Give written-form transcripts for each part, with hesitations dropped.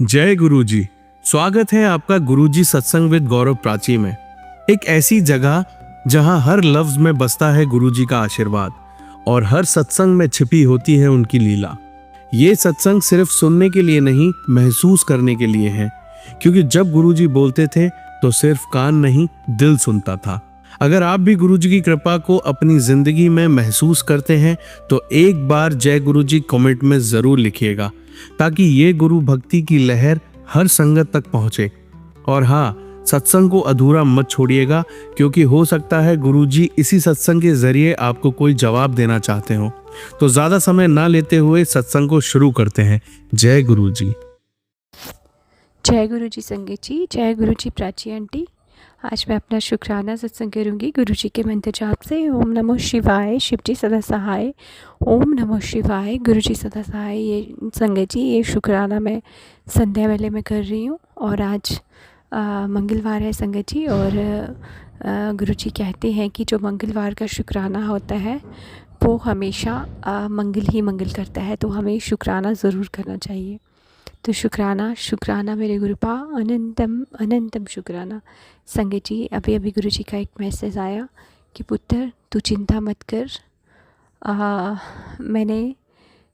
जय गुरुजी। स्वागत है आपका गुरुजी सत्संग विद गौरव प्राची में। एक ऐसी जगह जहां हर लफ्ज में बसता है गुरुजी का आशीर्वाद और हर सत्संग में छिपी होती है उनकी लीला। ये सत्संग सिर्फ सुनने के लिए नहीं, महसूस करने के लिए है, क्योंकि जब गुरुजी बोलते थे तो सिर्फ कान नहीं, दिल सुनता था। अगर आप भी गुरुजी की कृपा को अपनी जिंदगी में महसूस करते हैं तो एक बार जय गुरुजी कमेंट में जरूर लिखिएगा, ताकि ये गुरु भक्ति की लहर हर संगत तक पहुंचे। और हाँ, सत्संग को अधूरा मत छोड़िएगा, क्योंकि हो सकता है गुरुजी इसी सत्संग के जरिए आपको कोई जवाब देना चाहते हो। तो ज्यादा समय ना लेते हुए सत्संग को शुरू करते हैं। जय गुरुजी। जय गुरुजी संगत जी, जय गुरुजी प्राची आंटी। आज मैं अपना शुक्राना सत्संग करूंगी गुरुजी के मंत्र जाप से। ओम नमो शिवाय, शिवजी सदा सहाय। ओम नमो शिवाय, गुरुजी सदा सहाय। ये संगत जी, ये शुक्राना मैं संध्या वेले में कर रही हूँ और आज मंगलवार है संगत जी। और गुरुजी कहते हैं कि जो मंगलवार का शुक्राना होता है वो हमेशा मंगल ही मंगल करता है, तो हमें शुक्राना ज़रूर करना चाहिए। तो शुक्राना मेरे गुरुपा, अनंतम अनंतम शुक्राना। संगत जी, अभी अभी गुरुजी का एक मैसेज आया कि पुत्र तू चिंता मत कर, मैंने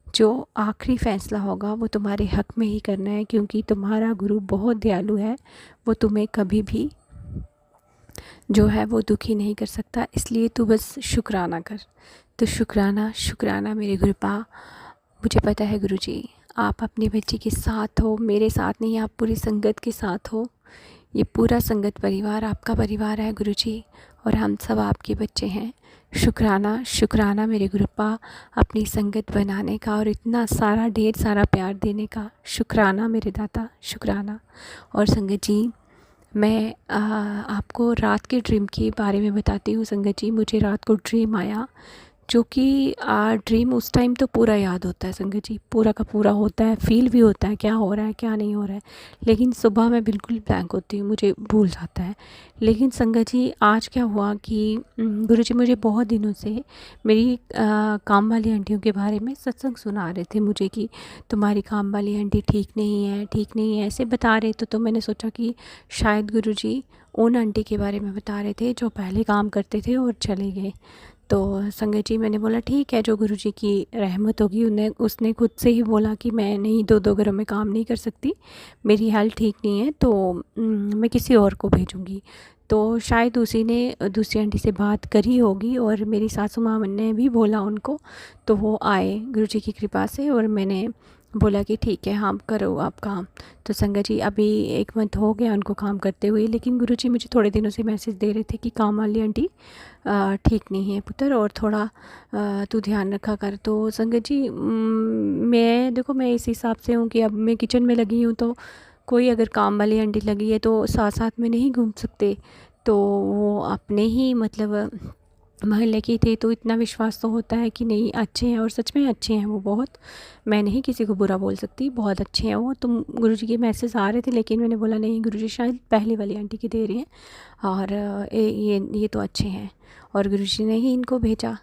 जो आखिरी फ़ैसला होगा वो तुम्हारे हक़ में ही करना है, क्योंकि तुम्हारा गुरु बहुत दयालु है, वो तुम्हें कभी भी जो है वो दुखी नहीं कर सकता, इसलिए तू बस शुक्राना कर। तो शुक्राना मेरे गुरुपा। मुझे पता है गुरुजी आप अपने बच्चे के साथ हो, मेरे साथ नहीं, आप पूरी संगत के साथ हो। ये पूरा संगत परिवार आपका परिवार है गुरुजी, और हम सब आपके बच्चे हैं। शुक्राना मेरे गुरुपा, अपनी संगत बनाने का और इतना सारा ढेर सारा प्यार देने का। शुक्राना मेरे दाता, शुक्राना। और संगत जी, मैं आपको रात के ड्रीम के बारे में बताती हूँ संगत जी। मुझे रात को ड्रीम आया, जो कि ड्रीम उस टाइम तो पूरा याद होता है संगत जी, पूरा का पूरा होता है, फील भी होता है क्या हो रहा है क्या नहीं हो रहा है, लेकिन सुबह मैं बिल्कुल ब्लैंक होती हूँ, मुझे भूल जाता है। लेकिन संगत जी आज क्या हुआ कि गुरुजी मुझे बहुत दिनों से मेरी काम वाली आंटियों के बारे में सत्संग सुना रहे थे मुझे कि तुम्हारी काम वाली आंटी ठीक नहीं है ऐसे बता रहे। तो मैंने सोचा कि शायद गुरुजी उन आंटी के बारे में बता रहे थे जो पहले काम करते थे और चले गए। तो संगत जी मैंने बोला ठीक है, जो गुरुजी की रहमत होगी, उसने खुद से ही बोला कि मैं नहीं दो घरों में काम नहीं कर सकती, मेरी हेल्थ ठीक नहीं है, तो मैं किसी और को भेजूँगी। तो शायद उसी ने दूसरी आंटी से बात करी होगी और मेरी सासू माँ ने भी बोला उनको, तो वो आए गुरुजी की कृपा से, और मैंने बोला कि ठीक है हाँ करो आप काम। तो संगत जी अभी 1 मंथ हो गया उनको काम करते हुए, लेकिन गुरुजी मुझे थोड़े दिनों से मैसेज दे रहे थे कि काम वाली आंटी ठीक नहीं है पुत्र, और थोड़ा तू ध्यान रखा कर। तो संगत जी मैं देखो, मैं इस हिसाब से हूँ कि अब मैं किचन में लगी हूँ, तो कोई अगर काम वाली आंटी लगी है तो साथ साथ में नहीं घूम सकते, तो वो अपने ही मतलब मोहल्ले की थी, तो इतना विश्वास तो होता है कि नहीं अच्छे हैं, और सच में अच्छे हैं वो बहुत, मैं नहीं किसी को बुरा बोल सकती, बहुत अच्छे हैं वो। तो गुरुजी के मैसेज आ रहे थे, लेकिन मैंने बोला नहीं, गुरुजी शायद पहले वाली आंटी की दे रही हैं, और ये तो अच्छे हैं, और गुरुजी ने ही इनको भेजा।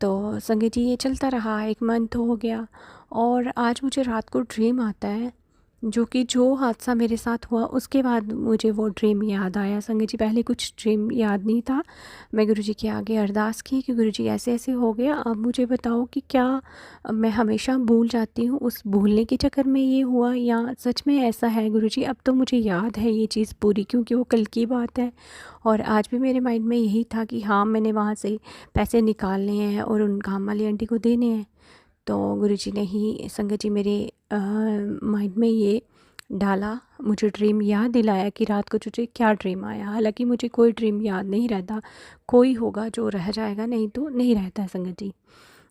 तो संगत जी ये चलता रहा, 1 मंथ हो गया, और आज मुझे रात को ड्रीम आता है, जो कि जो हादसा मेरे साथ हुआ उसके बाद मुझे वो ड्रीम याद आया संगत जी। पहले कुछ ड्रीम याद नहीं था। मैं गुरुजी के आगे अरदास की कि गुरुजी ऐसे ऐसे हो गया, अब मुझे बताओ कि क्या मैं हमेशा भूल जाती हूँ, उस भूलने के चक्कर में ये हुआ, या सच में ऐसा है गुरुजी। अब तो मुझे याद है ये चीज़ पूरी, क्योंकि वो कल की बात है, और आज भी मेरे माइंड में यही था कि हाँ मैंने वहाँ से पैसे निकालने हैं और उन काम वाली आंटी को देने हैं। तो गुरुजी ने ही संगत जी मेरे माइंड में ये डाला, मुझे ड्रीम याद दिलाया कि रात को तुझे क्या ड्रीम आया। हालांकि मुझे कोई ड्रीम याद नहीं रहता, कोई होगा जो रह जाएगा, नहीं तो नहीं रहता है संगत जी।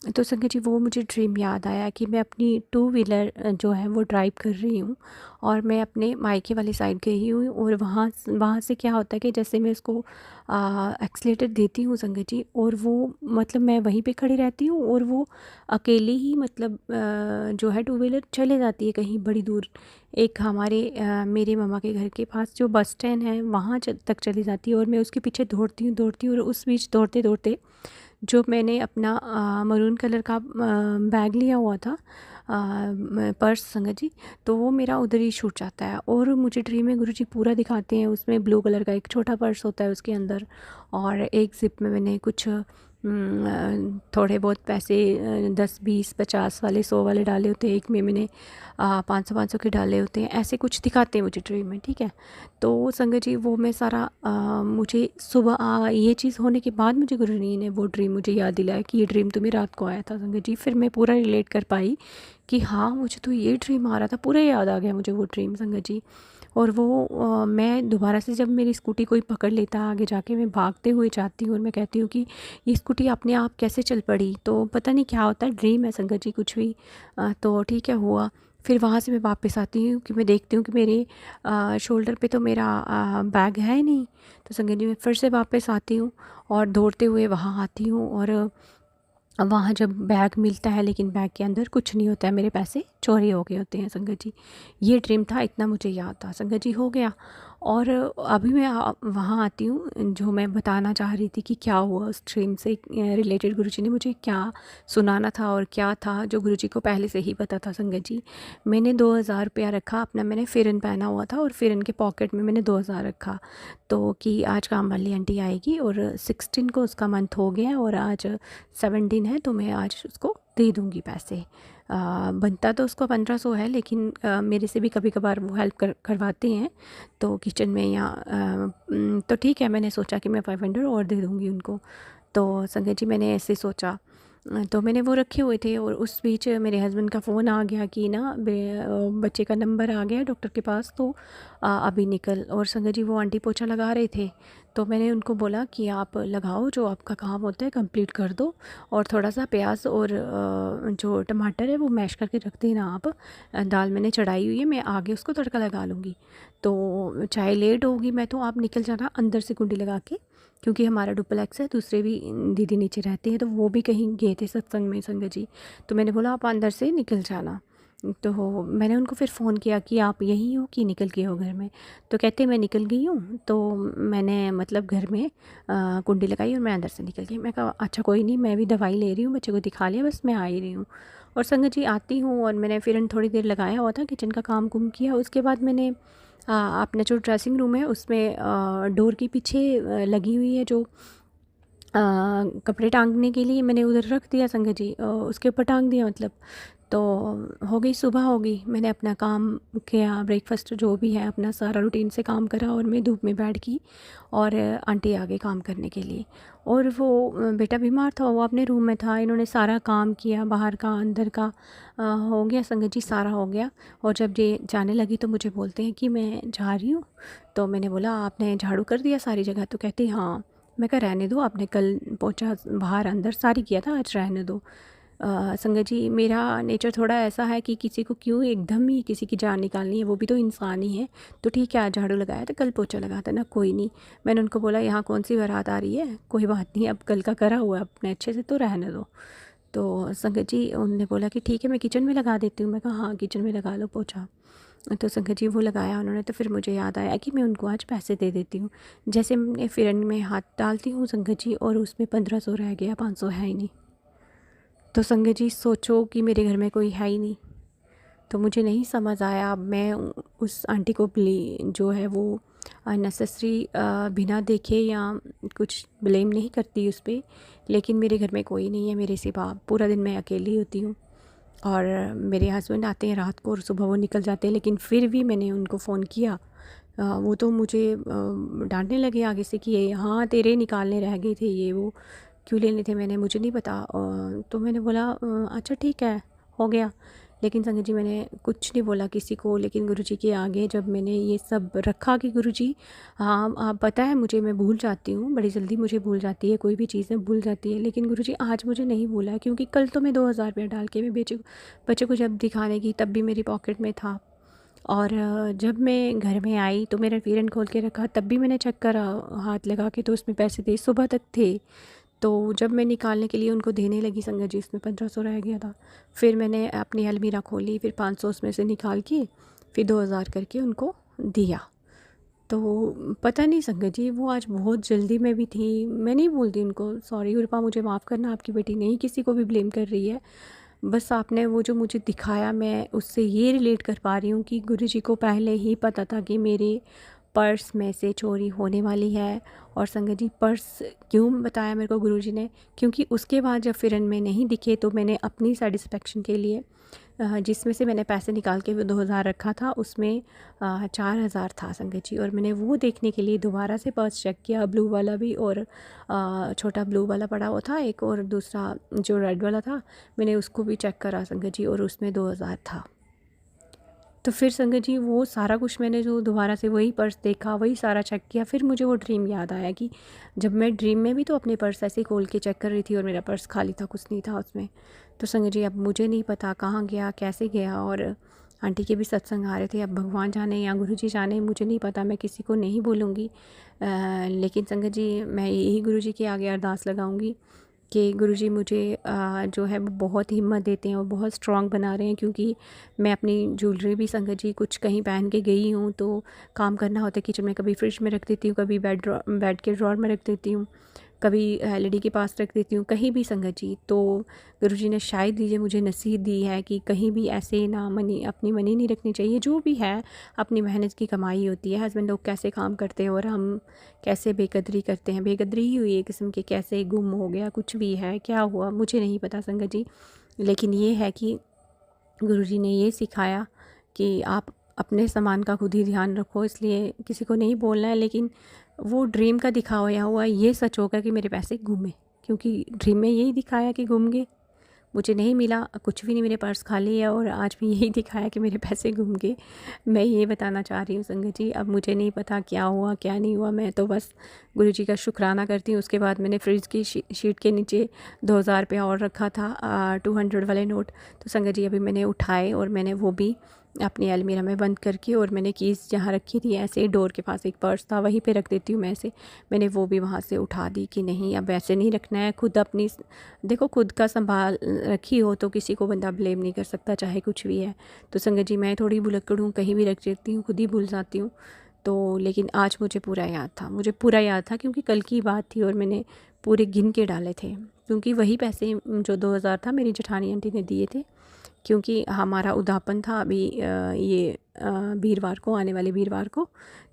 तो संगत जी वो मुझे ड्रीम याद आया कि मैं अपनी 2 व्हीलर जो है वो ड्राइव कर रही हूँ, और मैं अपने मायके वाली साइड गई हूँ, और वहाँ से क्या होता है कि जैसे मैं उसको एक्सीलेटर देती हूँ संगत जी, और वो मतलब मैं वहीं पे खड़ी रहती हूँ, और वो अकेली ही मतलब जो है 2 व्हीलर चले जाती है कहीं बड़ी दूर। एक हमारे मेरे मामा के घर के पास जो बस स्टैंड है वहाँ तक चली जाती है, और मैं उसके पीछे दौड़ती हूँ, और उस बीच दौड़ते दौड़ते जो मैंने अपना मरून कलर का बैग लिया हुआ था, पर्स संगत जी, तो वो मेरा उधर ही छूट जाता है। और मुझे ड्रीम में गुरुजी पूरा दिखाते हैं, उसमें ब्लू कलर का एक छोटा पर्स होता है उसके अंदर, और एक ज़िप में मैंने कुछ थोड़े बहुत पैसे 10 20 50 वाले 100 वाले डाले होते हैं, एक में मैंने 500 के डाले होते हैं, ऐसे कुछ दिखाते हैं मुझे ड्रीम में, ठीक है। तो संगत जी वो मैं सारा मुझे सुबह ये चीज़ होने के बाद मुझे गुरुजी ने वो ड्रीम मुझे याद दिलाया कि ये ड्रीम तुम्हें रात को आया था संगत जी। फिर मैं पूरा रिलेट कर पाई कि हाँ मुझे तो ये ड्रीम आ रहा था, पूरा याद आ गया मुझे वो ड्रीम संगत जी। और वो मैं दोबारा से जब मेरी स्कूटी कोई पकड़ लेता है आगे जाके, मैं भागते हुए जाती हूँ और मैं कहती हूँ कि ये स्कूटी अपने आप कैसे चल पड़ी। तो पता नहीं क्या होता है, ड्रीम है संगत जी कुछ भी। तो ठीक है हुआ। फिर वहाँ से मैं वापस आती हूँ कि मैं देखती हूँ कि मेरे शोल्डर पे तो मेरा बैग है नहीं। तो संगत जी मैं फिर से वापस आती हूँ और दौड़ते हुए वहाँ आती हूँ, और वहाँ जब बैग मिलता है लेकिन बैग के अंदर कुछ नहीं होता है, मेरे पैसे चोरी हो गए होते हैं संगत जी। ये ड्रीम था, इतना मुझे याद था संगत जी, हो गया। और अभी मैं वहाँ आती हूँ, जो मैं बताना चाह रही थी कि क्या हुआ उस ड्रीम से रिलेटेड गुरुजी ने मुझे क्या सुनाना था और क्या था जो गुरुजी को पहले से ही पता था संगत जी। मैंने 2000 रुपया रखा अपना, मैंने फ़िरन पहना हुआ था और फ़िरन के पॉकेट में मैंने 2000 रखा, तो कि आज काम वाली आंटी आएगी, और 16 को उसका मंथ हो गया और आज 17 है, तो मैं आज उसको दे दूँगी पैसे। बनता तो उसको 1500 है, लेकिन मेरे से भी कभी कभार वो हेल्प करवाते हैं तो किचन में या तो ठीक है, मैंने सोचा कि मैं 500 और दे दूँगी उनको। तो संगत जी मैंने ऐसे सोचा, तो मैंने वो रखे हुए थे, और उस बीच मेरे हस्बैंड का फ़ोन आ गया कि ना बच्चे का नंबर आ गया डॉक्टर के पास, तो अभी निकल। और संगत जी वो आंटी पोछा लगा रहे थे, तो मैंने उनको बोला कि आप लगाओ, जो आपका काम होता है कंप्लीट कर दो, और थोड़ा सा प्याज और जो टमाटर है वो मैश करके रख देना आप। दाल मैंने चढ़ाई हुई है, मैं आगे उसको तड़का लगा लूँगी। तो चाहे लेट होगी मैं, तो आप निकल जाना अंदर से कुंडी लगा के, क्योंकि हमारा डुप्लेक्स है, दूसरे भी दीदी नीचे रहते हैं, तो वो भी कहीं गए थे सत्संग में संगत जी। तो मैंने बोला आप अंदर से निकल जाना। तो मैंने उनको फिर फ़ोन किया कि आप यहीं हो कि निकल गए हो घर में। तो कहते मैं निकल गई हूँ, तो मैंने मतलब घर में कुंडी लगाई और मैं अंदर से निकल गई। मैं कहा अच्छा कोई नहीं, मैं भी दवाई ले रही हूँ, बच्चे को दिखा लिया, बस मैं आ ही रही हूँ। और संगत जी आती हूँ, और मैंने फिर थोड़ी देर लगाया हुआ था, किचन का काम कुम किया। उसके बाद मैंने अपना जो ड्रेसिंग रूम है उसमें डोर के पीछे लगी हुई है जो कपड़े टांगने के लिए, मैंने उधर रख दिया संगत जी, उसके ऊपर टांग दिया मतलब। तो हो गई सुबह, हो गई, मैंने अपना काम किया, ब्रेकफास्ट जो भी है अपना सारा रूटीन से काम करा, और मैं धूप में बैठ गई, और आंटी आ गई काम करने के लिए। और वो बेटा बीमार था, वो अपने रूम में था, इन्होंने सारा काम किया, बाहर का अंदर का हो गया संगत जी, सारा हो गया। और जब ये जाने लगी तो मुझे बोलते हैं कि मैं जा रही हूँ। तो मैंने बोला आपने झाड़ू कर दिया सारी जगह? तो कहती हाँ। मैं कहा रहने दो, आपने कल पोछा बाहर अंदर सारी किया था, आज रहने दो। संगत जी मेरा नेचर थोड़ा ऐसा है कि किसी को क्यों एकदम ही किसी की जान निकालनी है, वो भी तो इंसान ही है। तो ठीक है आज झाड़ू लगाया था, कल पोछा लगाता ना, कोई नहीं। मैंने उनको बोला यहाँ कौन सी बारात आ रही है, कोई बात नहीं, अब कल का करा हुआ है अपने अच्छे से, तो रहने दो। तो संगत जी उन्होंने बोला कि ठीक है मैं किचन में लगा देती हूँ। मैं कहा हाँ किचन में लगा लो पोछा। तो संगत जी वो लगाया उन्होंने, तो फिर मुझे याद आया कि मैं उनको आज पैसे दे देती हूँ। जैसे मैं फिरन में हाथ डालती हूँ संगत जी, और उसमें 1500 रह गया, 500 है ही नहीं। तो संगत जी सोचो कि मेरे घर में कोई है ही नहीं, तो मुझे नहीं समझ आया। अब मैं उस आंटी को जो है वो नेसेसरी बिना देखे या कुछ ब्लेम नहीं करती उस पर, लेकिन मेरे घर में कोई नहीं है मेरे सिवा, पूरा दिन मैं अकेली होती हूँ। और मेरे हस्बैंड आते हैं रात को और सुबह वो निकल जाते हैं, लेकिन फिर भी मैंने उनको फ़ोन किया, वो तो मुझे डांटने लगे आगे से कि ये हाँ तेरे निकालने रह गए थे, ये वो क्यों लेने थे, मैंने मुझे नहीं पता। तो मैंने बोला अच्छा ठीक है हो गया। लेकिन संगत जी मैंने कुछ नहीं बोला किसी को, लेकिन गुरुजी के आगे जब मैंने ये सब रखा कि गुरुजी हाँ आप पता है मुझे, मैं भूल जाती हूँ बड़ी जल्दी, मुझे भूल जाती है कोई भी चीज़ में भूल जाती है, लेकिन गुरुजी आज मुझे नहीं भूला, क्योंकि कल तो मैं 2000 रुपया डाल के मैं बच्चे को जब दिखाने की तब भी मेरी पॉकेट में था। और जब मैं घर में आई तो मेरा वीरन खोल के रखा, तब भी मैंने चेक करा हाथ लगा के, तो उसमें पैसे थे, सुबह तक थे। तो जब मैं निकालने के लिए उनको देने लगी संगत जी, इसमें 1500 रह गया था। फिर मैंने अपनी अलमीरा खोली, फिर 500 उसमें से निकाल के फिर 2000 करके उनको दिया। तो पता नहीं संगत जी वो आज बहुत जल्दी में भी थी, मैं नहीं बोलती उनको, सॉरी उर्पा मुझे माफ़ करना, आपकी बेटी नहीं किसी को भी ब्लेम कर रही है, बस आपने वो जो मुझे दिखाया, मैं उससे ये रिलेट कर पा रही हूँ कि गुरुजी को पहले ही पता था कि मेरे पर्स में से चोरी होने वाली है। और संगत जी, पर्स क्यों बताया मेरे को गुरुजी ने, क्योंकि उसके बाद जब फिर में नहीं दिखे तो मैंने अपनी सेटिस्फेक्शन के लिए जिसमें से मैंने पैसे निकाल के वो 2000 रखा था, उसमें 4000 था संगत जी। और मैंने वो देखने के लिए दोबारा से पर्स चेक किया, ब्लू वाला भी, और छोटा ब्लू वाला पड़ा हुआ था एक, और दूसरा जो रेड वाला था मैंने उसको भी चेक करा संगत जी, और उसमें 2000 था। तो फिर संगत जी वो सारा कुछ मैंने जो दोबारा से वही पर्स देखा, वही सारा चेक किया, फिर मुझे वो ड्रीम याद आया कि जब मैं ड्रीम में भी तो अपने पर्स ऐसे खोल के चेक कर रही थी और मेरा पर्स खाली था, कुछ नहीं था उसमें। तो संगत जी अब मुझे नहीं पता कहाँ गया, कैसे गया, और आंटी के भी सत्संग आ रहे थे, अब भगवान जाने या गुरुजी जाने, मुझे नहीं पता, मैं किसी को नहीं बोलूँगी। लेकिन संगत जी मैं यही गुरुजी के आगे अरदास लगाऊँगी कि गुरुजी मुझे जो है वो बहुत हिम्मत देते हैं और बहुत स्ट्रॉन्ग बना रहे हैं, क्योंकि मैं अपनी ज्वेलरी भी संगत जी कुछ कहीं पहन के गई हूँ तो काम करना होता है किचन में, कभी फ्रिज में रख देती हूँ, कभी बेड के ड्रॉर में रख देती हूँ, कभी एलईडी के पास रख देती हूँ, कहीं भी संगत जी। तो गुरुजी ने शायद ये मुझे नसीहत दी है कि कहीं भी ऐसे ना अपनी मनी नहीं रखनी चाहिए, जो भी है अपनी मेहनत की कमाई होती है। हस्बैंड लोग कैसे काम करते हैं और हम कैसे बेकदरी करते हैं, बेकदरी ही हुई एक किस्म की, कैसे गुम हो गया, कुछ भी है, क्या हुआ मुझे नहीं पता संगत जी। लेकिन ये है कि गुरुजी ने ये सिखाया कि आप अपने सामान का खुद ही ध्यान रखो, इसलिए किसी को नहीं बोलना है। लेकिन वो ड्रीम का दिखाया हुआ ये सच होगा कि मेरे पैसे गुमे, क्योंकि ड्रीम में यही दिखाया कि गुम गए, मुझे नहीं मिला, कुछ भी नहीं, मेरे पर्स खाली है, और आज भी यही दिखाया कि मेरे पैसे गुम गए। मैं ये बताना चाह रही हूँ संगत जी, अब मुझे नहीं पता क्या हुआ क्या नहीं हुआ, मैं तो बस गुरुजी का शुक्राना करती हूँ। उसके बाद मैंने फ्रिज की शीट के नीचे 2000 रुपया और रखा था, 200 वाले नोट, तो संगत जी अभी मैंने उठाए और मैंने वो भी अपनी अलमीरा में बंद करके, और मैंने कीज़ जहाँ रखी थी ऐसे डोर के पास एक पर्स था वहीं पे रख देती हूँ मैं ऐसे, मैंने वो भी वहाँ से उठा दी कि नहीं अब ऐसे नहीं रखना है। खुद अपनी देखो, खुद का संभाल रखी हो तो किसी को बंदा ब्लेम नहीं कर सकता, चाहे कुछ भी है। तो संगत जी मैं थोड़ी भुलक्कड़ हूँ, कहीं भी रख देती हूँ, खुद ही भूल जाती हूँ। तो लेकिन आज मुझे पूरा याद था, मुझे पूरा याद था, क्योंकि कल की बात थी और मैंने पूरे गिन के डाले थे, क्योंकि वही पैसे जो 2000 था मेरी जेठानी आंटी ने दिए थे, क्योंकि हमारा उद्यापन था अभी ये वीरवार को, आने वाले वीरवार को।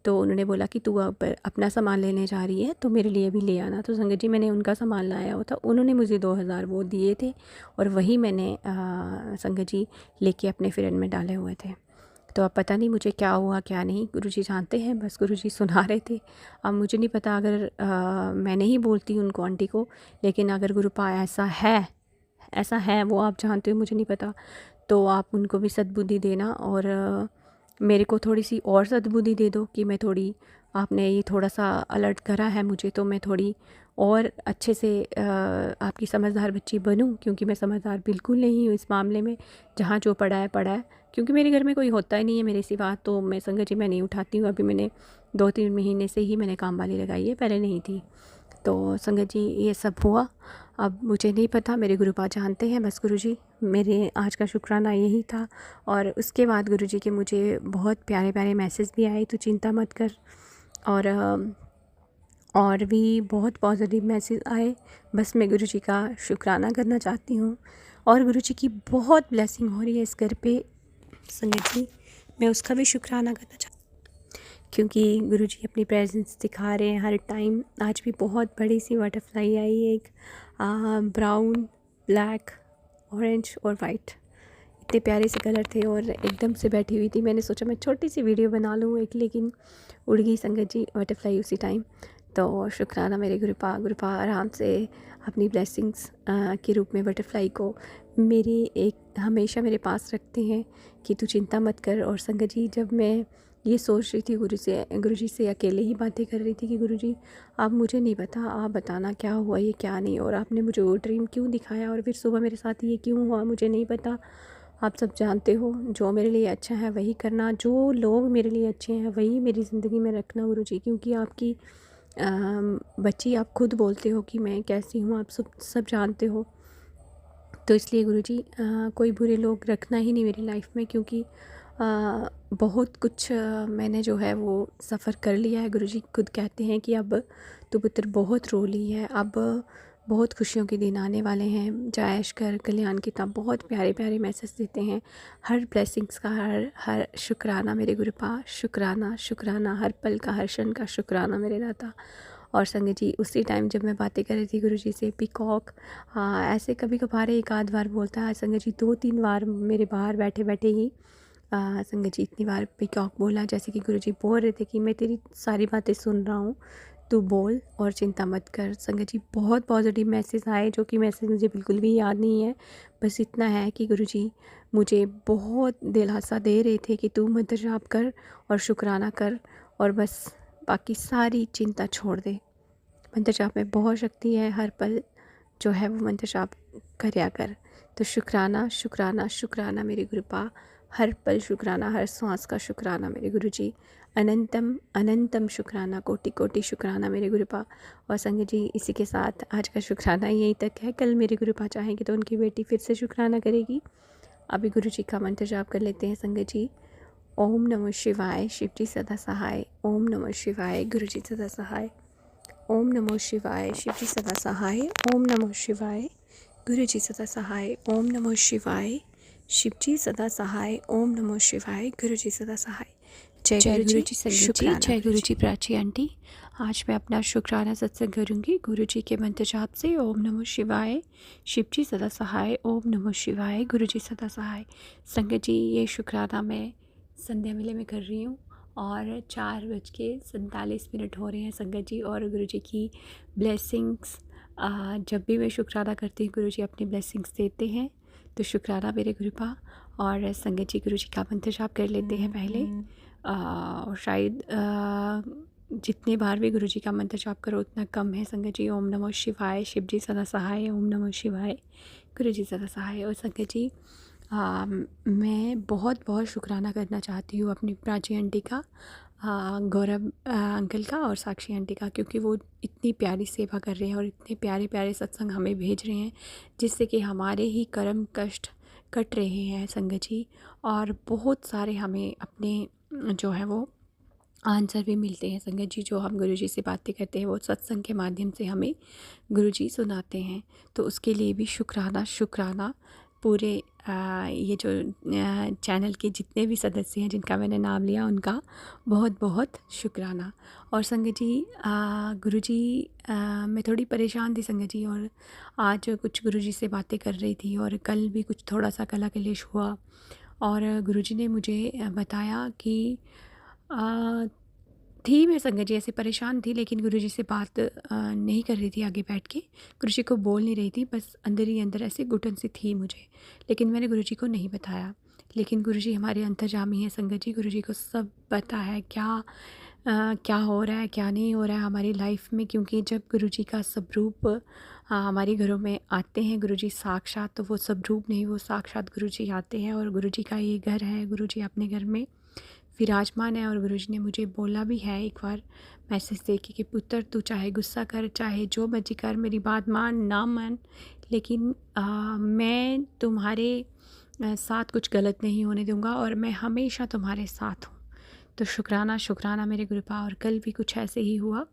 तो उन्होंने बोला कि तू अब अपना सामान लेने जा रही है तो मेरे लिए भी ले आना। तो संगत जी मैंने उनका सामान लाया हुआ था, उन्होंने मुझे 2000 वो दिए थे, और वही मैंने संगत जी लेके अपने फिरन में डाले हुए थे। तो अब पता नहीं मुझे क्या हुआ क्या नहीं, गुरुजी जानते हैं, बस गुरुजी सुना रहे थे। अब मुझे नहीं पता, अगर मैं नहीं बोलती उनको आंटी को, लेकिन अगर गुरुपा ऐसा है वो आप जानते हो, मुझे नहीं पता, तो आप उनको भी सद्बुद्धि देना, और मेरे को थोड़ी सी और सद्बुद्धि दे दो कि मैं थोड़ी, आपने ये थोड़ा सा अलर्ट करा है मुझे, तो मैं थोड़ी और अच्छे से आपकी समझदार बच्ची बनूं, क्योंकि मैं समझदार बिल्कुल नहीं हूँ इस मामले में। जहाँ जो पड़ा है, क्योंकि मेरे घर में कोई होता ही नहीं है मेरे सिवा, तो मैं संगत जी मैं नहीं उठाती हूँ। अभी मैंने 2-3 महीने से ही मैंने काम वाली लगाई है, पहले नहीं थी। तो संगत जी ये सब हुआ, अब मुझे नहीं पता, मेरे गुरुपा जानते हैं। बस गुरुजी मेरे आज का शुक्राना यही था। और उसके बाद गुरुजी के मुझे बहुत प्यारे प्यारे मैसेज भी आए, तो चिंता मत कर, और भी बहुत पॉजिटिव मैसेज आए। बस मैं गुरुजी का शुक्राना करना चाहती हूँ, और गुरुजी की बहुत ब्लेसिंग हो रही है इस घर पे संगत जी, मैं उसका भी शुक्राना करना चाहती हूँ, क्योंकि गुरुजी अपनी प्रेजेंस दिखा रहे हैं हर टाइम। आज भी बहुत बड़ी सी बटरफ्लाई आई, एक ब्राउन, ब्लैक, ऑरेंज और वाइट, इतने प्यारे से कलर थे, और एकदम से बैठी हुई थी। मैंने सोचा मैं छोटी सी वीडियो बना लूँ एक, लेकिन उड़ गई संगत जी बटरफ्लाई उसी टाइम। तो शुक्राना मेरे गुरुपा आराम से अपनी ब्लेसिंग्स के रूप में बटरफ्लाई को मेरी एक हमेशा मेरे पास रखते हैं कि तू चिंता मत कर। और संगत जी जब मैं ये सोच रही थी, गुरुजी से अकेले ही बातें कर रही थी कि गुरुजी अब मुझे नहीं पता, आप बताना क्या हुआ ये क्या नहीं, और आपने मुझे वो ड्रीम क्यों दिखाया, और फिर सुबह मेरे साथ ये क्यों हुआ, मुझे नहीं पता। आप सब जानते हो, जो मेरे लिए अच्छा है वही करना, जो लोग मेरे लिए अच्छे हैं वही मेरी ज़िंदगी में रखना गुरुजी, क्योंकि आपकी बच्ची, आप खुद बोलते हो कि मैं कैसी हूँ, आप सब जानते हो। तो इसलिए गुरुजी कोई बुरे लोग रखना ही नहीं मेरी लाइफ में, क्योंकि बहुत कुछ मैंने जो है वो सफ़र कर लिया है। गुरुजी खुद कहते हैं कि अब तू पुत्र बहुत रो ली है, अब बहुत खुशियों के दिन आने वाले हैं। जयेश कर कल्याण कितना बहुत प्यारे प्यारे मैसेज देते हैं। हर ब्लेसिंग्स का हर शुक्राना मेरे गुरुपा, शुक्राना शुक्राना, हर पल का हर क्षण का शुक्राना मेरे दाता। और संगत जी उसी टाइम जब मैं बातें कर रही थी गुरुजी से, पीकॉक ऐसे कभी कभार एक आध बार बोलता है संगत जी, 2-3 बार मेरे बाहर बैठे बैठे ही संगत जी इतनी बार पीकॉक बोला, जैसे कि गुरुजी बोल रहे थे कि मैं तेरी सारी बातें सुन रहा हूँ, तू बोल और चिंता मत कर। संगत जी बहुत पॉजिटिव मैसेज आए, जो कि मैसेज मुझे बिल्कुल भी याद नहीं है। बस इतना है कि गुरुजी मुझे बहुत दिलासा दे रहे थे कि तू मंत्र जाप कर और शुक्राना कर, और बस बाकी सारी चिंता छोड़ दे। मंत्र जाप में बहुत शक्ति है, हर पल जो है वो मंत्र जाप करया कर। तो शुक्राना शुक्राना शुक्राना मेरी गुरुपा, हर पल शुक्राना, हर सांस का शुक्राना मेरे गुरुजी। अनंतम अनंतम शुक्राना, कोटि कोटि शुक्राना मेरे गुरुपा। और संगत जी इसी के साथ आज का शुक्राना यहीं तक है। कल मेरे गुरुपा चाहेंगे तो उनकी बेटी फिर से शुक्राना करेगी। अभी गुरुजी का मंत्र जाप कर लेते हैं संगत जी। ओम नमः शिवाय, शिव जी सदा सहाय। ओम नमः शिवाय, गुरुजी सदा सहाय। ओम नमो शिवाय, शिव जी सदा सहाय। ओम नमो शिवाय, गुरु जी सदा सहाय। ओम नमो शिवाय, शिव जी सदा सहाय। ओम नमो शिवाय, गुरु जी सदा सहाय। जय गुरु जी, संगत जी, जय गुरु जी प्राची आंटी। आज मैं अपना शुक्राना सत्संग करूँगी गुरु जी के मंत्र जाप से। ओम नमो शिवाय, शिव जी सदा सहाय। ओम नमो शिवाय, गुरु जी सदा सहाय। संगत जी ये शुक्राना मैं संध्या मेले में कर रही हूँ और 4:47 हो रहे हैं संगत जी। और गुरु जी की ब्लेसिंग्स, जब भी मैं शुक्राना करती हूँ गुरु जी अपनी ब्लेसिंग्स देते हैं। तो शुक्राना मेरे गुरुपा। और संगत जी गुरु जी का मंत्र जाप कर लेते हैं पहले। और शायद जितने बार भी गुरु जी का मंत्र जाप करो उतना कम है संगत जी। ओम नमो शिवाय, शिव जी सदा सहाय। ओम नमो शिवाय, गुरु जी सदा सहाय। और संगत जी मैं बहुत बहुत शुक्राना करना चाहती हूँ अपनी प्राची आंटी का, गौरव अंकल का और साक्षी आंटी का, क्योंकि वो इतनी प्यारी सेवा कर रहे हैं और इतने प्यारे प्यारे सत्संग हमें भेज रहे हैं, जिससे कि हमारे ही कर्म कष्ट कट रहे हैं संगत जी। और बहुत सारे हमें अपने जो है वो आंसर भी मिलते हैं संगत जी। जो हम गुरुजी से बातें करते हैं वो सत्संग के माध्यम से हमें गुरुजी सुनाते हैं। तो उसके लिए भी शुक्राना शुक्राना। पूरे ये जो चैनल के जितने भी सदस्य हैं जिनका मैंने नाम लिया उनका बहुत बहुत शुक्राना। और संगत जी गुरुजी मैं थोड़ी परेशान थी संगत जी, और आज कुछ गुरुजी से बातें कर रही थी और कल भी कुछ थोड़ा सा कला कलेश हुआ। और गुरुजी ने मुझे बताया कि थी मैं संगत जी ऐसे परेशान थी, लेकिन गुरुजी से बात नहीं कर रही थी आगे बैठ के, गुरुजी को बोल नहीं रही थी, बस अंदर ही अंदर ऐसे घुटन सी थी मुझे, लेकिन मैंने गुरुजी को नहीं बताया। लेकिन गुरुजी हमारे अंतर्जामी हैं संगत जी, गुरुजी को सब पता है क्या हो रहा है क्या नहीं हो रहा है हमारी लाइफ में। क्योंकि जब गुरुजी का स्वरूप हमारे घरों में आते हैं गुरुजी साक्षात, तो वो स्वरूप नहीं, वो साक्षात गुरुजी आते हैं। और गुरुजी का ये घर है, गुरुजी अपने घर में विराजमान है। और गुरुजी ने मुझे बोला भी है एक बार मैसेज दे के कि पुत्र तू चाहे गुस्सा कर, चाहे जो मर्जी कर, मेरी बात मान ना मान, लेकिन मैं तुम्हारे साथ कुछ गलत नहीं होने दूंगा और मैं हमेशा तुम्हारे साथ हूँ। तो शुक्राना शुक्राना मेरे गुरुपा। और कल भी कुछ ऐसे ही हुआ।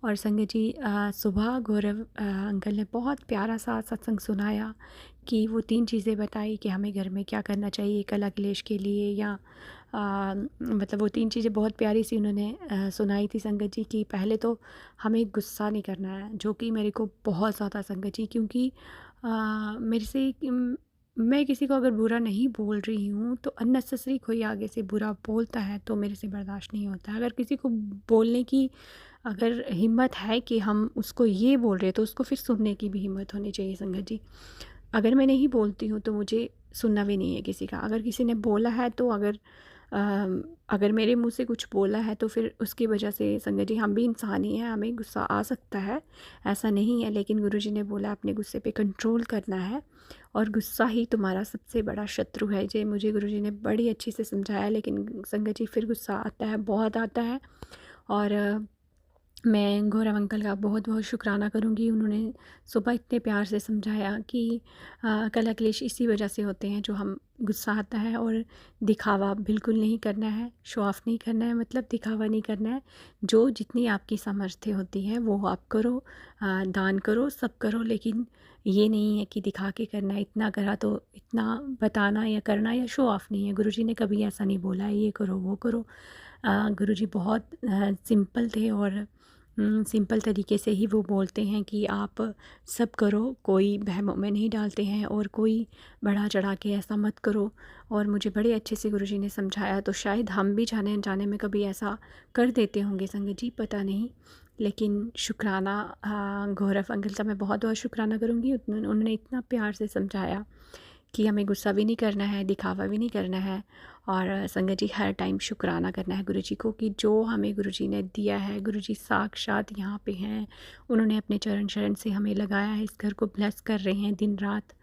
और संगत जी सुबह गौरव अंकल ने बहुत प्यारा सा सत्संग सुनाया कि वो 3 चीज़ें बताई कि हमें घर में क्या करना चाहिए कला क्लेश के लिए, या मतलब वो 3 चीज़ें बहुत प्यारी सी उन्होंने सुनाई थी संगत जी। की पहले तो हमें गुस्सा नहीं करना है, जो कि मेरे को बहुत ज़्यादा संगत जी, क्योंकि मेरे से मैं किसी को अगर बुरा नहीं बोल रही हूँ तो अननेसेसरी कोई आगे से बुरा बोलता है तो मेरे से बर्दाश्त नहीं होता। अगर किसी को बोलने की अगर हिम्मत है कि हम उसको ये बोल रहे हैं तो उसको फिर सुनने की भी हिम्मत होनी चाहिए संगत जी। अगर मैं नहीं बोलती हूँ तो मुझे सुनना भी नहीं है किसी का। अगर किसी ने बोला है तो अगर मेरे मुंह से कुछ बोला है तो फिर उसकी वजह से संगत जी हम भी इंसान ही हैं, हमें गुस्सा आ सकता है, ऐसा नहीं है। लेकिन गुरुजी ने बोला अपने गुस्से पे कंट्रोल करना है और गुस्सा ही तुम्हारा सबसे बड़ा शत्रु है। जे मुझे गुरुजी ने बड़ी अच्छी से समझाया, लेकिन संगत जी फिर गुस्सा आता है, बहुत आता है। और मैं गौरव अंकल का बहुत बहुत शुक्राना करूँगी। उन्होंने सुबह इतने प्यार से समझाया कि कलह क्लेश इसी वजह से होते हैं, जो हम गुस्सा आता है और दिखावा बिल्कुल नहीं करना है, शो ऑफ़ नहीं करना है, मतलब दिखावा नहीं करना है। जो जितनी आपकी सामर्थ्य होती है वो आप करो, दान करो, सब करो, लेकिन ये नहीं है कि दिखा के करना है, इतना करा तो इतना बताना या करना या शो ऑफ़ नहीं है। गुरुजी ने कभी ऐसा नहीं बोला है ये करो वो करो। गुरुजी बहुत सिंपल थे और सिंपल तरीके से ही वो बोलते हैं कि आप सब करो, कोई वहमों में नहीं डालते हैं और कोई बढ़ा चढ़ा के ऐसा मत करो। और मुझे बड़े अच्छे से गुरुजी ने समझाया, तो शायद हम भी जाने अनजाने में कभी ऐसा कर देते होंगे संगत जी, पता नहीं। लेकिन शुक्राना गौरव अंकल का मैं बहुत बहुत शुक्राना करूँगी। उन्होंने इतना प्यार से समझाया कि हमें गुस्सा भी नहीं करना है, दिखावा भी नहीं करना है, और संगत जी हर टाइम शुक्राना करना है गुरुजी को कि जो हमें गुरुजी ने दिया है। गुरुजी साक्षात यहाँ पे हैं, उन्होंने अपने चरण शरण से हमें लगाया है, इस घर को ब्लेस कर रहे हैं दिन रात।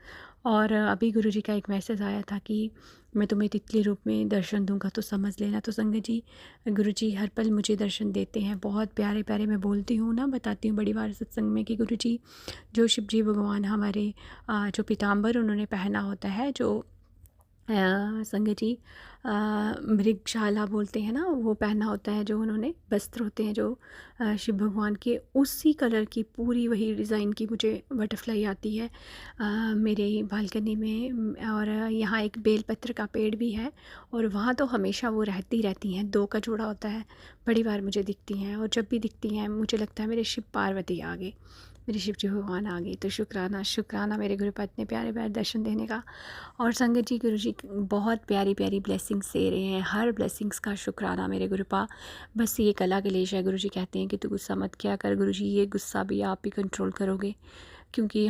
और अभी गुरुजी का एक मैसेज आया था कि मैं तुम्हें तितली रूप में दर्शन दूंगा तो समझ लेना। तो संगत जी गुरुजी हर पल मुझे दर्शन देते हैं, बहुत प्यारे प्यारे। मैं बोलती हूँ ना, बताती हूँ बड़ी बार सत्संग में कि गुरुजी जो शिव जी भगवान हमारे जो पीताम्बर उन्होंने पहना होता है, जो संगत जी मृगशाला बोलते हैं ना, वो पहना होता है, जो उन्होंने वस्त्र होते हैं जो शिव भगवान के, उसी कलर की पूरी वही डिज़ाइन की मुझे बटरफ्लाई आती है मेरे बालकनी में। और यहाँ एक बेलपत्र का पेड़ भी है और वहाँ तो हमेशा वो रहती हैं, 2 का जोड़ा होता है, बड़ी बार मुझे दिखती हैं। और जब भी दिखती हैं मुझे लगता है मेरे शिव पार्वती आ गए, मेरे शिव जी भगवान आ गए। तो शुक्राना शुक्राना मेरे गुरुपा इतने प्यारे प्यारे दर्शन देने का। और संगत जी गुरुजी बहुत प्यारी प्यारी ब्लेसिंग्स दे रहे हैं, हर ब्लेसिंग्स का शुक्राना मेरे गुरुपा। बस ये कला कलेश है, गुरुजी कहते हैं कि तू गुस्सा मत किया कर। गुरुजी ये गुस्सा भी आप ही कंट्रोल करोगे, क्योंकि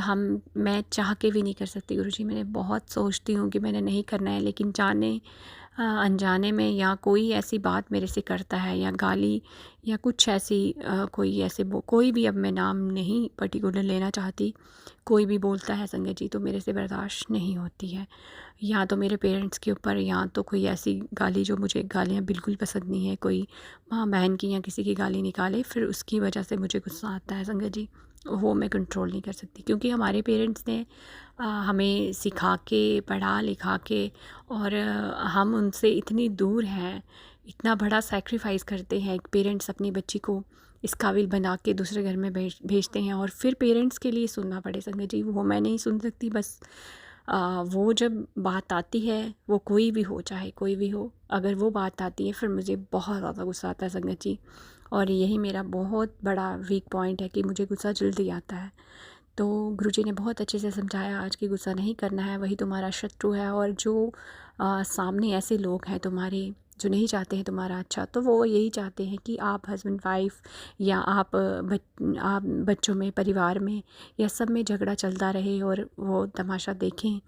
मैं चाह के भी नहीं कर सकती गुरुजी। मैंने बहुत सोचती हूँ कि मैंने नहीं करना है, लेकिन जाने अनजाने में या कोई ऐसी बात मेरे से करता है या गाली या कुछ ऐसी कोई भी, अब मैं नाम नहीं पर्टिकुलर लेना चाहती, कोई भी बोलता है संगत जी तो मेरे से बर्दाश्त नहीं होती है। या तो मेरे पेरेंट्स के ऊपर, या तो कोई ऐसी गाली, जो मुझे गालियाँ बिल्कुल पसंद नहीं है, कोई माँ बहन की या किसी की गाली निकाले, फिर उसकी वजह से मुझे गुस्सा आता है संगत जी। वो मैं कंट्रोल नहीं कर सकती, क्योंकि हमारे पेरेंट्स ने हमें सिखा के, पढ़ा लिखा के, और हम उनसे इतनी दूर हैं, इतना बड़ा सैक्रिफाइस करते हैं। पेरेंट्स अपनी बच्ची को इस काबिल बना के दूसरे घर में भेजते हैं, और फिर पेरेंट्स के लिए सुनना पड़े संगत जी, वो मैं नहीं सुन सकती। बस वो जब बात आती है, वो कोई भी हो, चाहे कोई भी हो, अगर वो बात आती है फिर मुझे बहुत ज़्यादा गुस्सा आता है संगत जी। और यही मेरा बहुत बड़ा वीक पॉइंट है कि मुझे गुस्सा जल्दी आता है। तो गुरुजी ने बहुत अच्छे से समझाया आज कि गुस्सा नहीं करना है, वही तुम्हारा शत्रु है। और जो सामने ऐसे लोग हैं तुम्हारे जो नहीं चाहते हैं तुम्हारा अच्छा, तो वो यही चाहते हैं कि आप हस्बैंड वाइफ, या आप बच्चों में, परिवार में, या सब में झगड़ा चलता रहे और वो तमाशा देखें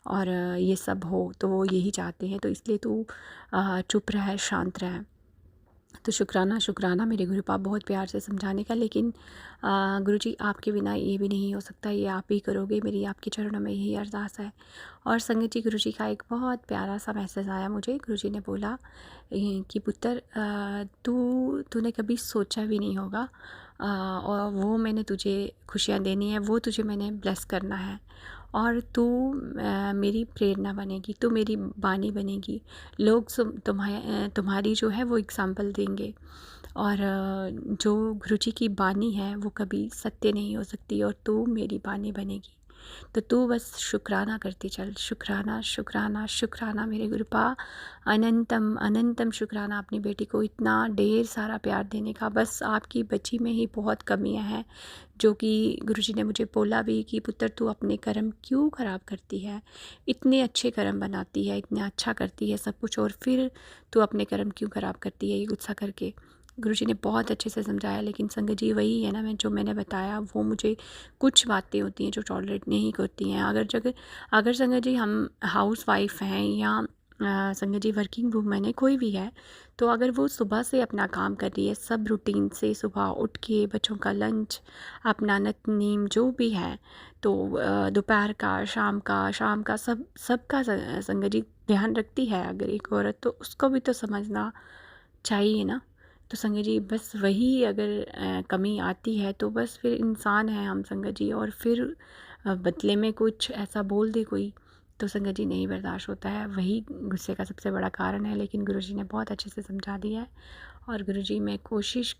और ये सब हो, तो वो यही चाहते हैं। तो इसलिए तू चुप रह, शांत रह। तो शुक्राना शुक्राना मेरे गुरुपा बहुत प्यार से समझाने का। लेकिन गुरुजी आपके बिना ये भी नहीं हो सकता, ये आप ही करोगे, मेरी आपके चरणों में यही अरदास है। और संगत जी गुरुजी का एक बहुत प्यारा सा मैसेज आया मुझे। गुरुजी ने बोला कि पुत्र, तूने कभी सोचा भी नहीं होगा, और वो मैंने तुझे खुशियाँ देनी है, वो तुझे मैंने ब्लेस करना है, और तू मेरी प्रेरणा बनेगी, तू मेरी बानी बनेगी। लोग तुम्हारी जो है वो एग्ज़ाम्पल देंगे, और जो गुरुजी की बानी है वो कभी सत्य नहीं हो सकती, और तू मेरी बानी बनेगी। तो तू बस शुक्राना करती चल, शुक्राना शुक्राना शुक्राना मेरे गुरुपा, अनंतम अनंतम शुक्राना अपनी बेटी को इतना ढेर सारा प्यार देने का। बस आपकी बच्ची में ही बहुत कमियां हैं, जो कि गुरुजी ने मुझे बोला भी कि पुत्र तू अपने कर्म क्यों ख़राब करती है, इतने अच्छे कर्म बनाती है, इतना अच्छा करती है सब कुछ, और फिर तू अपने कर्म क्यों ख़राब करती है ये गुस्सा करके। गुरुजी ने बहुत अच्छे से समझाया। लेकिन संगत जी वही है ना, मैंने बताया, वो मुझे कुछ बातें होती हैं जो टॉलरेट नहीं करती हैं। अगर संगत जी हम हाउस वाइफ हैं, या संगत जी वर्किंग वूमेन है, कोई भी है, तो अगर वो सुबह से अपना काम कर रही है, सब रूटीन से, सुबह उठ के बच्चों का लंच, अपना नित नेम जो भी है, तो दोपहर का, शाम का सबका संगत जी ध्यान रखती है अगर एक औरत, तो उसको भी तो समझना चाहिए ना। तो संगत जी बस वही अगर कमी आती है तो बस फिर इंसान है हम संगत जी, और फिर बदले में कुछ ऐसा बोल दे कोई तो संगत जी नहीं बर्दाश्त होता है, वही गुस्से का सबसे बड़ा कारण है। लेकिन गुरुजी ने बहुत अच्छे से समझा दिया है, और गुरुजी मैं कोशिश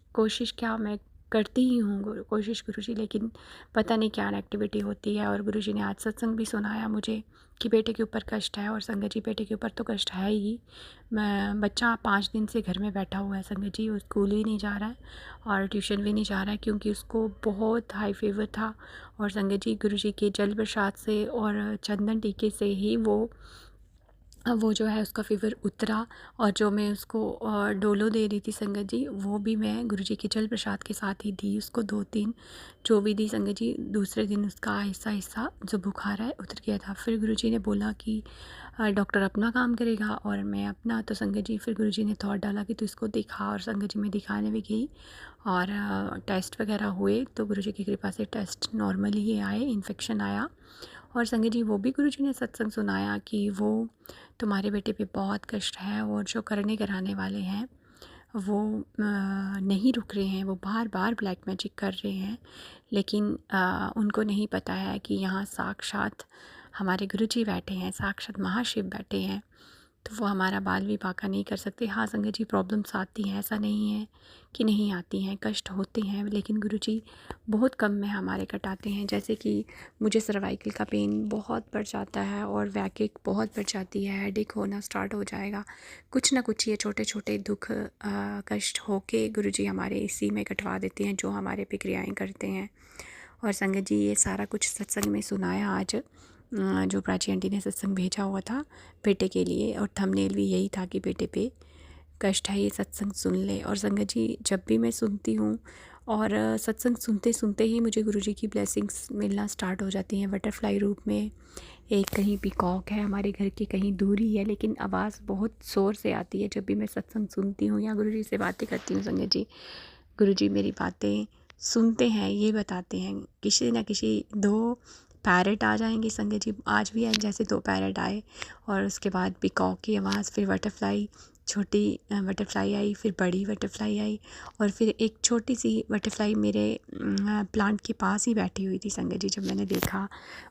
क्या मैं करती ही हूँ कोशिश गुरुजी, लेकिन पता नहीं क्या एक्टिविटी होती है। और गुरुजी ने आज सत्संग भी सुनाया मुझे कि बेटे के ऊपर कष्ट है, और संगत जी बेटे के ऊपर तो कष्ट है ही। मैं बच्चा 5 दिन से घर में बैठा हुआ है संगत जी, वो स्कूल भी नहीं जा रहा है और ट्यूशन भी नहीं जा रहा है, क्योंकि उसको बहुत हाई फीवर था। और संगत जी गुरुजी के जल प्रसाद से और चंदन टीके से ही वो जो है उसका फ़ीवर उतरा। और जो मैं उसको डोलो दे रही थी संगत जी, वो भी मैं गुरुजी के जल प्रसाद के साथ ही दी उसको, 2-3 जो भी दी संगत जी। दूसरे दिन उसका आहिस्ता जो बुखार है उतर गया था। फिर गुरुजी ने बोला कि डॉक्टर अपना काम करेगा और मैं अपना। तो संगत जी फिर गुरुजी ने थॉट डाला कि तू इसको दिखा, और संगत जी मैं दिखाने भी गई और टेस्ट वगैरह हुए तो गुरुजी की कृपा से टेस्ट नॉर्मल ही आए, इन्फेक्शन आया। और संगत जी वो भी गुरुजी ने सत्संग सुनाया कि वो तुम्हारे बेटे पे बहुत कष्ट है, और जो करने कराने वाले हैं वो नहीं रुक रहे हैं, वो बार बार ब्लैक मैजिक कर रहे हैं, लेकिन उनको नहीं पता है कि यहाँ साक्षात हमारे गुरुजी बैठे हैं, साक्षात महाशिव बैठे हैं, तो वो हमारा बाल विवाह का नहीं कर सकते। हाँ संगत जी प्रॉब्लम्स आती हैं, ऐसा नहीं है कि नहीं आती हैं, कष्ट होते हैं, लेकिन गुरुजी बहुत कम में हमारे कटाते हैं। जैसे कि मुझे सर्वाइकल का पेन बहुत बढ़ जाता है और वैकिक बहुत बढ़ जाती है, हेडेक होना स्टार्ट हो जाएगा, कुछ ना कुछ ये छोटे छोटे दुख कष्ट होके गुरुजी हमारे इसी में कटवा देते हैं, जो हमारे पे क्रियाएँ करते हैं। और संगत जी ये सारा कुछ सत्संग में सुनाया आज, जो प्राची आंटी ने सत्संग भेजा हुआ था बेटे के लिए, और थंबनेल भी यही था कि बेटे पे कष्ट है, ये सत्संग सुन ले। और संगत जी जब भी मैं सुनती हूँ और सत्संग सुनते सुनते ही मुझे गुरुजी की ब्लेसिंग्स मिलना स्टार्ट हो जाती हैं बटरफ्लाई रूप में। एक कहीं पीकॉक है हमारे घर की, कहीं दूरी है, लेकिन आवाज़ बहुत ज़ोर से आती है जब भी मैं सत्संग सुनती हूँ या गुरुजी से बातें करती हूँ। संगत जी गुरुजी मेरी बातें सुनते हैं, ये बताते हैं, किसी न किसी 2 पैरट आ जाएंगे संगत जी, आज भी जैसे 2 पैरट आए, और उसके बाद पीकॉक की आवाज़, फिर बटरफ्लाई, छोटी बटरफ्लाई आई, फिर बड़ी बटरफ्लाई आई, और फिर एक छोटी सी बटरफ्लाई मेरे प्लांट के पास ही बैठी हुई थी संगत जी। जब मैंने देखा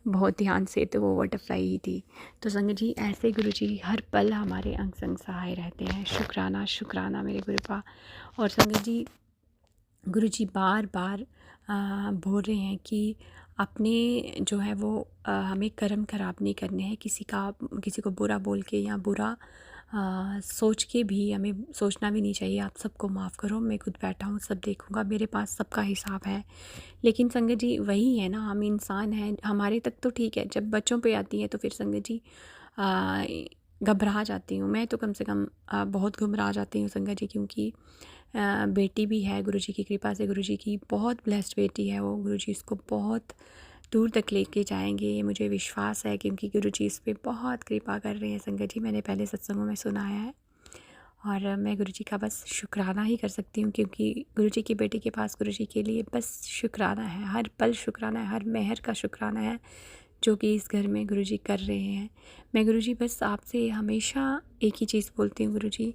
बहुत ध्यान से तो वो बटरफ्लाई ही थी। तो संगत जी ऐसे गुरुजी हर पल हमारे अंग संग सहाय रहते हैं। शुक्राना शुक्राना मेरे गुरुपा। और संगत जी गुरुजी बार बार बोल रहे हैं कि अपने जो है वो हमें कर्म खराब नहीं करने हैं, किसी को बुरा बोल के या बुरा सोच के भी हमें सोचना भी नहीं चाहिए। आप सबको माफ़ करो, मैं खुद बैठा हूँ, सब देखूँगा, मेरे पास सबका हिसाब है। लेकिन संगत जी वही है ना, हम इंसान हैं, हमारे तक तो ठीक है, जब बच्चों पे आती है तो फिर संगत जी घबरा जाती हूँ मैं, तो कम से कम बहुत घबरा जाती हूँ संगत जी, क्योंकि बेटी भी है गुरुजी की कृपा से, गुरुजी की बहुत ब्लेस्ड बेटी है वो, गुरुजी इसको बहुत दूर तक लेके जाएंगे, ये मुझे विश्वास है, क्योंकि गुरुजी इस पे बहुत कृपा कर रहे हैं संगत जी। मैंने पहले सत्संगों में सुनाया है, और मैं गुरुजी का बस शुक्राना ही कर सकती हूँ, क्योंकि गुरुजी की बेटी के पास गुरुजी के लिए बस शुक्राना है, हर पल शुक्राना है, हर मेहर का शुक्राना है जो कि इस घर में गुरुजी कर रहे हैं। मैं गुरुजी बस आपसे हमेशा एक ही चीज़ बोलती हूँ, गुरुजी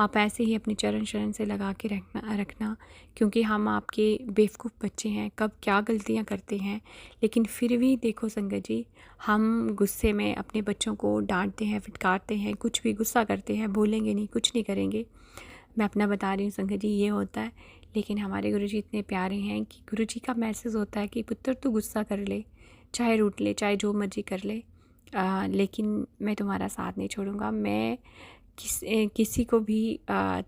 आप ऐसे ही अपने चरण शरण से लगा के रखना, क्योंकि हम आपके बेवकूफ़ बच्चे हैं, कब क्या गलतियाँ करते हैं, लेकिन फिर भी देखो संगत जी हम गुस्से में अपने बच्चों को डांटते हैं, फटकारते हैं, कुछ भी गुस्सा करते हैं, बोलेंगे नहीं, कुछ नहीं करेंगे। मैं अपना बता रही हूँ संगत जी, ये होता है। लेकिन हमारे गुरुजी इतने प्यारे हैं कि गुरुजी का मैसेज होता है कि पुत्र तू गुस्सा कर ले, चाहे रूठ ले, चाहे जो मर्जी कर ले, लेकिन मैं तुम्हारा साथ नहीं छोड़ूंगा। मैं किसी को भी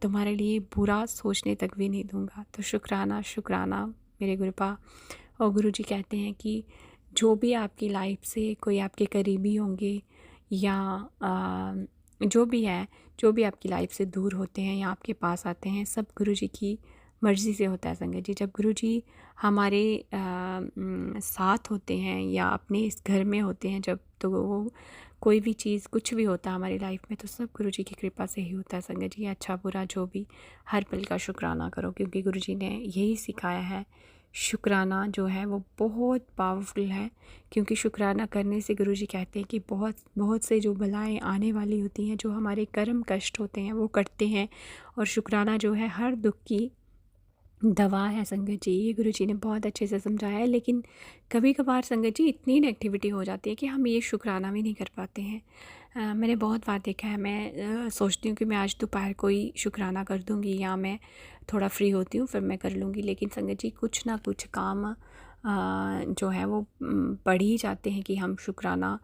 तुम्हारे लिए बुरा सोचने तक भी नहीं दूंगा। तो शुक्राना शुक्राना मेरे गुरुपा। और गुरुजी कहते हैं कि जो भी आपकी लाइफ से कोई आपके करीबी होंगे या जो भी है, जो भी आपकी लाइफ से दूर होते हैं या आपके पास आते हैं, सब गुरुजी की मर्ज़ी से होता है संगत जी। जब गुरुजी हमारे साथ होते हैं या अपने इस घर में होते हैं जब, तो वो कोई भी चीज़ कुछ भी होता है हमारी लाइफ में तो सब गुरुजी की कृपा से ही होता है संगत जी। अच्छा बुरा जो भी, हर पल का शुक्राना करो, क्योंकि गुरुजी ने यही सिखाया है, शुक्राना जो है वो बहुत पावरफुल है, क्योंकि शुक्राना करने से गुरुजी कहते हैं कि बहुत बहुत से जो बलाएं आने वाली होती हैं, जो हमारे कर्म कष्ट होते हैं वो कटते हैं। और शुक्राना जो है हर दुख की दवा है संगत जी, ये गुरुजी ने बहुत अच्छे से समझाया है। लेकिन कभी कभार संगत जी इतनी नेगेटिविटी हो जाती है कि हम ये शुक्राना भी नहीं कर पाते हैं। मैंने बहुत बार देखा है, मैं सोचती हूँ कि मैं आज दोपहर को ही शुक्राना कर दूँगी, या मैं थोड़ा फ्री होती हूँ फिर मैं कर लूँगी, लेकिन संगत जी कुछ ना कुछ काम जो है वो पड़ ही जाते हैं कि हम शुक्राना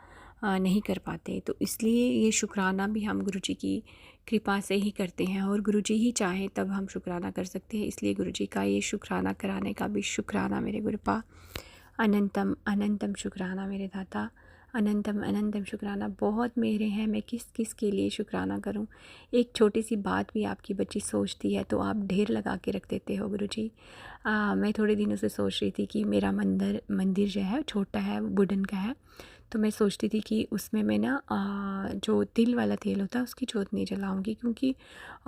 नहीं कर पाते। तो इसलिए ये शुक्राना भी हम गुरुजी की कृपा से ही करते हैं, और गुरुजी ही चाहें तब हम शुक्राना कर सकते हैं। इसलिए गुरुजी का ये शुक्राना कराने का भी शुक्राना मेरे गुरुपा। अनंतम अनंतम शुक्राना मेरे दाता, अनंतम अनंतम शुक्राना। बहुत मेरे हैं, मैं किस किस के लिए शुक्राना करूं। एक छोटी सी बात भी आपकी बच्ची सोचती है तो आप ढेर लगा के रख देते हो गुरुजी। मैं थोड़े दिनों से सोच रही थी कि मेरा मंदिर जो है छोटा है, वुडन का है, तो मैं सोचती थी कि उसमें मैं ना जो तिल वाला तेल होता है उसकी जोत नहीं जलाऊंगी, क्योंकि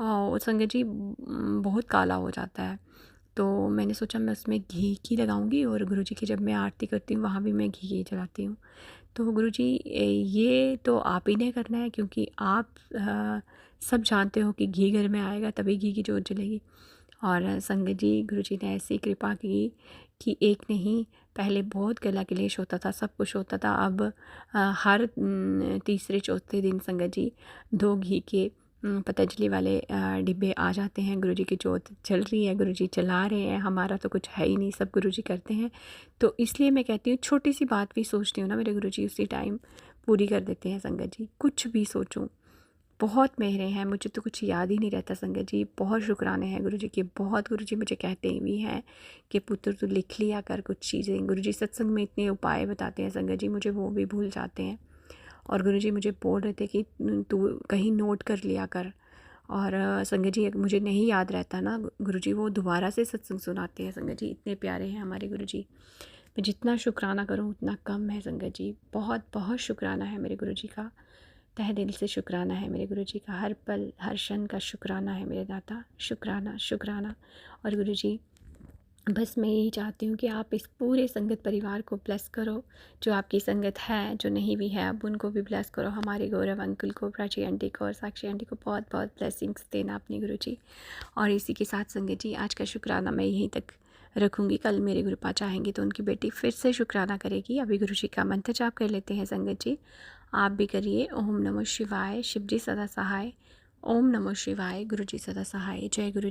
संगत जी बहुत काला हो जाता है। तो मैंने सोचा मैं उसमें घी की लगाऊंगी, और गुरुजी की जब मैं आरती करती हूँ वहाँ भी मैं घी जलाती हूँ। तो गुरुजी ये तो आप ही ने करना है, क्योंकि आप सब जानते हो कि घी घर में आएगा तभी घी की जोत जलेगी। और संगत जी गुरुजी ने ऐसी कृपा की कि एक नहीं, पहले बहुत गला क्लेश होता था, सब कुछ होता था। अब हर तीसरे चौथे दिन संगत जी 2 घी के पतंजलि वाले डिब्बे आ जाते हैं। गुरुजी की जोत चल रही है, गुरुजी चला रहे हैं, हमारा तो कुछ है ही नहीं, सब गुरुजी करते हैं। तो इसलिए मैं कहती हूँ छोटी सी बात भी सोचती हूँ ना, मेरे गुरुजी उसी टाइम पूरी कर देते हैं संगत जी। कुछ भी सोचूं, बहुत मेहरे हैं, मुझे तो कुछ याद ही नहीं रहता संगत जी। बहुत शुक्राने हैं गुरुजी के, बहुत। गुरुजी मुझे कहते भी हैं कि पुत्र तू लिख लिया कर कुछ चीज़ें। गुरुजी सत्संग में इतने उपाय बताते हैं संगत जी, मुझे वो भी भूल जाते हैं। और गुरुजी मुझे बोल रहे थे कि तू कहीं नोट कर लिया कर। और संगत जी मुझे नहीं याद रहता ना गुरुजी, वो दोबारा से सत्संग सुनाते हैं संगत जी। इतने प्यारे हैं हमारे गुरुजी, मैं जितना शुक्राना करूँ उतना कम है संगत जी। बहुत बहुत शुक्राना है मेरे गुरुजी का, तहे दिल से शुक्राना है मेरे गुरुजी का, हर पल हर क्षण का शुक्राना है मेरे दाता। शुक्राना शुक्राना। और गुरुजी बस मैं यही चाहती हूँ कि आप इस पूरे संगत परिवार को ब्लेस करो, जो आपकी संगत है, जो नहीं भी है अब उनको भी ब्लेस करो। हमारे गौरव अंकल को, प्राची आंटी को और साक्षी आंटी को बहुत बहुत ब्लेसिंग्स देना अपनी गुरुजी। और इसी के साथ संगत जी आज का शुक्राना मैं यहीं तक रखूँगी। कल मेरे गुरुपा चाहेंगे तो उनकी बेटी फिर से शुक्राना करेगी। अभी गुरुजी का मंत्र जाप कर लेते हैं संगत जी, आप भी करिए। ओम नमो शिवाय, शिवजी सदा सहाय। ओम नमो शिवाय, गुरुजी सदा सहाय। जय गुरु।